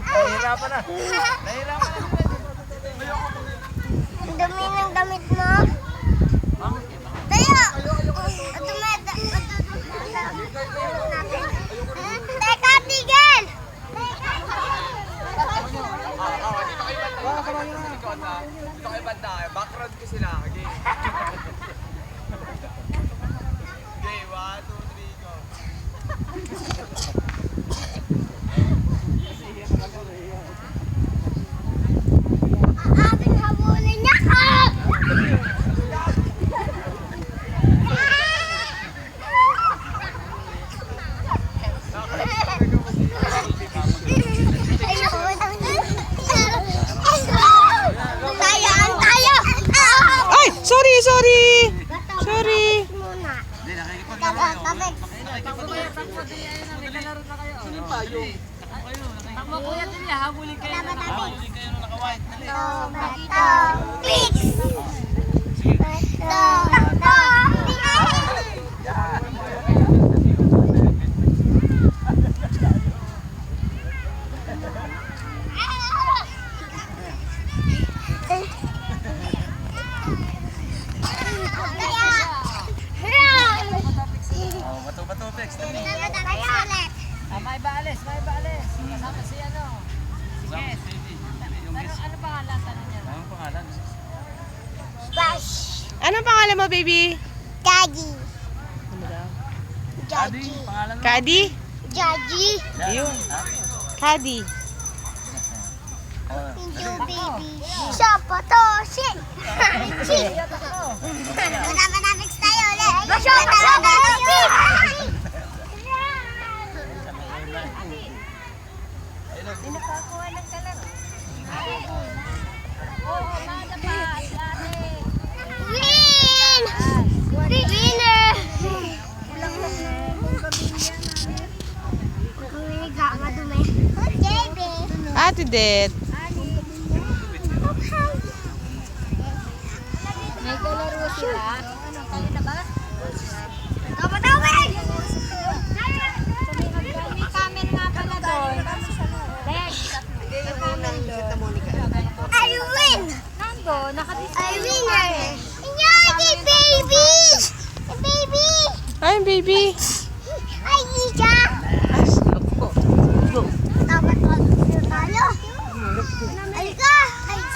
Nahihirapan na. Nahihirapan na. Ang dami ng damit mo. Tayo! Teka, tigil! Dito kayo banda. Background ko sila. Okay. Okay, 1, 2, 3, go. Aking habulin niya ka! Ay! Sorry! Sorry! Hindi, nakikipag na kayo. Takbo kuya din niya, habulin kayo na Habulin kayo nung naka-white. Dali. Clicks! Bato-bato, Pex. Dali. May baalis, may baalis. Kasama si ano. Yes. Ano pangalan tanong niya? Anong pangalan? Bash! Anong pangalan mo, baby? Daddy! Adi, pangalan mo? Kadi? Daddy! Ayun. Kadi. Hindi yung baby. Siapa to? Shit! Shit! Matapatapix tayo ulit. Matapatapix! Pinakakuha ng kalang. Oo, mada pa. Win! Winner! Madumi. Baby! Ate Det. May kalaro sila. Tayo na ba? Kapatawin! May camel nga pala doon. I win! Nando, I winner! Yay, baby! Baby! Ay, baby. Ay, Ija! Dapat tayo. Halika!